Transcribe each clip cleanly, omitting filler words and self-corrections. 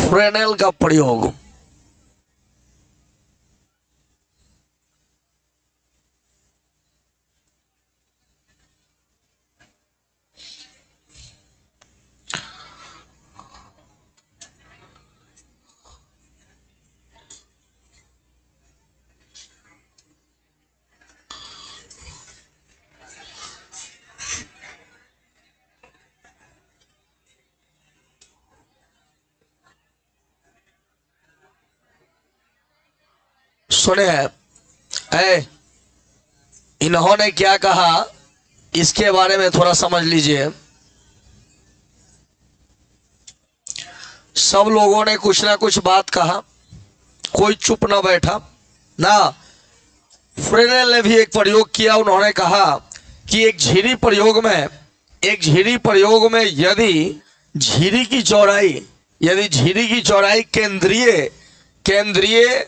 Fresnel का प्रयोग। सुने, ऐ इन्होंने क्या कहा इसके बारे में थोड़ा समझ लीजिए। सब लोगों ने कुछ ना कुछ बात कहा, कोई चुप ना बैठा ना। फ्रेनेल ने भी एक प्रयोग किया। उन्होंने कहा कि एक झिरी प्रयोग में यदि झिरी की चौड़ाई केंद्रीय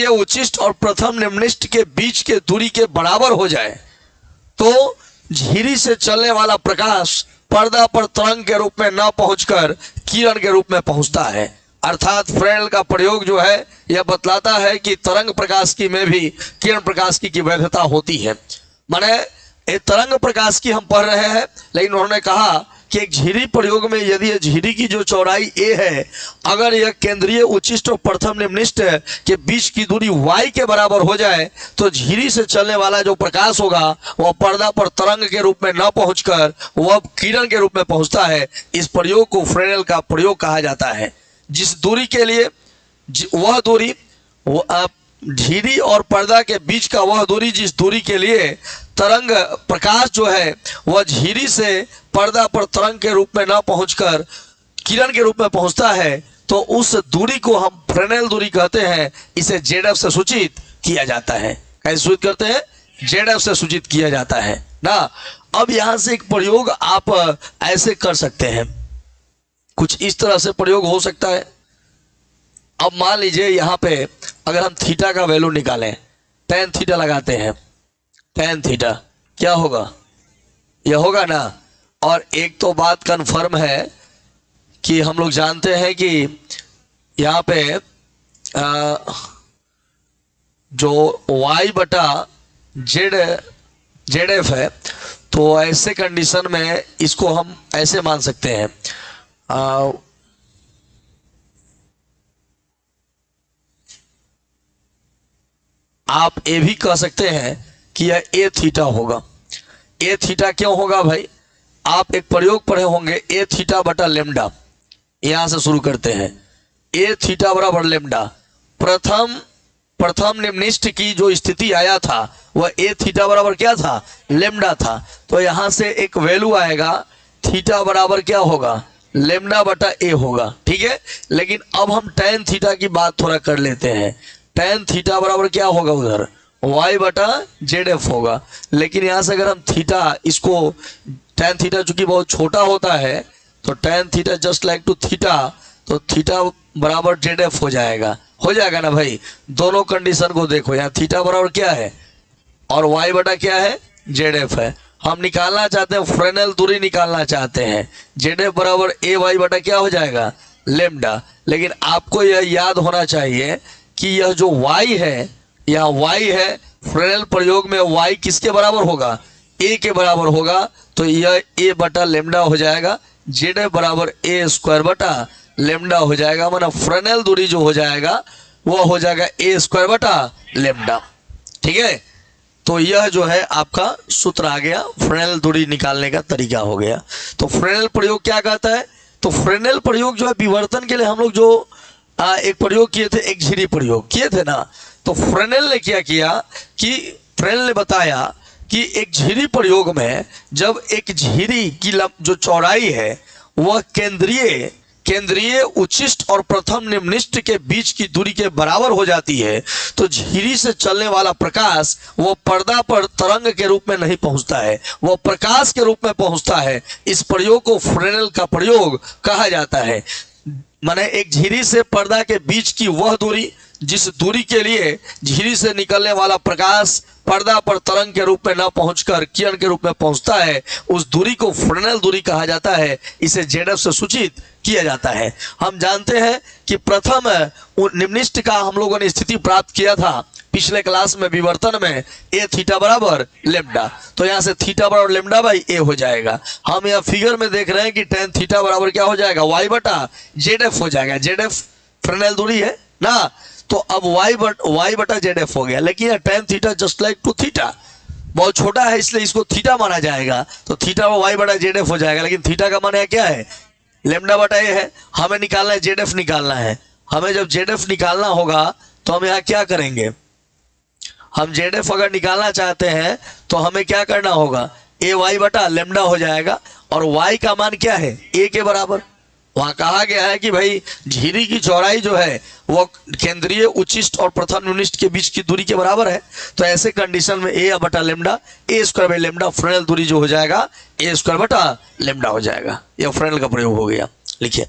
उच्चिष्ट और प्रथम निम्निष्ठ के बीच के दूरी के बराबर हो जाए तो झिरी से चलने वाला प्रकाश पर्दा पर तरंग के रूप में न पहुंचकर किरण के रूप में पहुंचता है। अर्थात फ्रेनेल का प्रयोग जो है यह बतलाता है कि तरंग प्रकाश की में भी किरण प्रकाश की वैधता होती है। माने ये तरंग प्रकाश की हम पढ़ रहे हैं, लेकिन उन्होंने कहा कि एक झिरी प्रयोग में यदि यह झिरी की जो चौड़ाई a है, अगर यह केंद्रीय उच्चिष्ट और प्रथम निम्निष्ठ के बीच की दूरी y के बराबर हो जाए तो झिरी से चलने वाला जो प्रकाश होगा वह पर्दा पर तरंग के रूप में न पहुंचकर वह किरण के रूप में पहुंचता है। इस प्रयोग को फ्रेनेल का प्रयोग कहा जाता है। जिस दूरी के लिए वह दूरी झिरी और पर्दा के बीच का वह दूरी, जिस दूरी के लिए तरंग प्रकाश जो है वह झिरी से पर्दा पर तरंग के रूप में न पहुंचकर किरण के रूप में पहुंचता है, तो उस दूरी को हम फ्रेनेल दूरी कहते हैं। इसे जेडएफ से सूचित किया जाता है। कैसे सूचित करते हैं? जेडएफ से सूचित किया जाता है ना। अब यहां से एक प्रयोग आप ऐसे कर सकते हैं, कुछ इस तरह से प्रयोग हो सकता है। अब मान लीजिए यहाँ पे अगर हम थीटा का वैल्यू निकालें, tan थीटा लगाते हैं, tan थीटा क्या होगा? यह होगा ना। और एक तो बात कन्फर्म है कि हम लोग जानते हैं कि यहाँ पे जो y बटा जेड एफ है, तो ऐसे कंडीशन में इसको हम ऐसे मान सकते हैं, आप ये भी कह सकते हैं कि यह ए थीटा होगा। ए थीटा क्यों होगा भाई? आप एक प्रयोग पढ़े होंगे, ए थीटा बटा लेमडा। यहां से शुरू करते हैं। ए थीटा बराबर लेमडा। प्रथम निम्निष्ठ की जो स्थिति आया था वह ए थीटा बराबर क्या था? लेमडा था। तो यहां से एक वैल्यू आएगा, थीटा बराबर क्या होगा? लेमडा बटा ए होगा। ठीक है, लेकिन अब हम tan थीटा की बात थोड़ा कर लेते हैं। tan थीटा बराबर क्या होगा? उधर y बटा जेड एफ होगा। लेकिन यहां से अगर हम थीटा, इसको tan थीटा चूंकि बहुत छोटा होता है तो tan theta just like to theta, तो थीटा बराबर जेड एफ हो जाएगा ना भाई। दोनों कंडीशन को देखो, यहाँ थीटा बराबर क्या है और y बटा क्या है? जेड एफ है। हम निकालना चाहते हैं, फ्रेनेल दूरी निकालना चाहते हैं, जेड एफ बराबर ए वाई बटा क्या हो जाएगा? लेमडा। लेकिन आपको यह याद होना चाहिए कि यह जो y है, यह y है, फ्रेनेल प्रयोग में y किसके बराबर होगा? a के बराबर होगा। तो यह a बटा लेमडा हो जाएगा, जेड एफ बराबर ए स्क्वायर बटा लेमडा हो जाएगा। माना फ्रेनेल दूरी जो हो जाएगा वह हो जाएगा ए स्क्वायर बटा लेमडा। ठीक है, तो यह जो है आपका सूत्र आ गया, फ्रेनेल दूरी निकालने का तरीका हो गया। तो फ्रेनेल प्रयोग क्या कहता है? तो फ्रेनेल प्रयोग जो है विवर्तन के लिए हम लोग जो एक प्रयोग किए थे, एक झिरी प्रयोग किए थे ना। तो फ्रेनेल ने क्या किया कि फ्रेनेल ने बताया कि एक झिरी प्रयोग में जब एक झिरी की जो चौड़ाई है वह केंद्रीय उच्चिष्ट और प्रथम निम्निष्ठ के बीच की दूरी के बराबर हो जाती है तो झिरी से चलने वाला प्रकाश वो पर्दा पर तरंग के रूप में नहीं पहुंचता है, वो प्रकाश के रूप में पहुंचता है। इस प्रयोग को फ्रेनेल का प्रयोग कहा जाता है। माने एक झिरी से पर्दा के बीच की वह दूरी जिस दूरी के लिए झिरी से निकलने वाला प्रकाश पर्दा पर तरंग के रूप में न पहुंचकर किरण के रूप में पहुंचता है, उस दूरी को फ्रेनेल दूरी कहा जाता है। इसे जेडएफ से सूचित किया जाता है। हम जानते हैं कि प्रथम निम्निष्ट का हम लोगों ने स्थिति प्राप्त किया था पिछले क्लास में विवर्तन में, ए थीटा बराबर लेमडा। तो यहाँ से थीटा बराबर लेमडा बाई ए हो जाएगा। हम यहाँ फिगर में देख रहे हैं कि टेन थीटा बराबर क्या हो जाएगा, वाई बटा जेड एफ हो जाएगा। जेड एफ फ्रेनेल दूरी है ना, तो अब वाई बटा जेड एफ हो गया। लेकिन यह tan theta just like to theta बहुत छोटा है, इसलिए इसको थीटा माना जाएगा। तो थीटा वो वाई बटा जेड एफ हो जाएगा। लेकिन थीटा का मान क्या है, लेमडा बटा ए है। हमें निकालना है जेड एफ निकालना है। हमें जब जेड एफ निकालना होगा तो हम यहाँ क्या करेंगे, हम जेड एफ अगर निकालना चाहते हैं तो हमें क्या करना होगा, ए वाई बटा लेमडा हो जाएगा। और वाई का मान क्या है, ए के बराबर। वहां कहा गया है कि भाई झिरी की चौड़ाई जो है वो केंद्रीय उच्चिष्ट और प्रथम न्यूनिष्ट के बीच की दूरी के बराबर है। तो ऐसे कंडीशन में ए बटा lambda, A square by lambda Fresnel दूरी जो हो जाएगा ए स्क्वायर बटा लेमडा हो जाएगा। यह फ्रेनेल का प्रयोग हो गया। लिखिए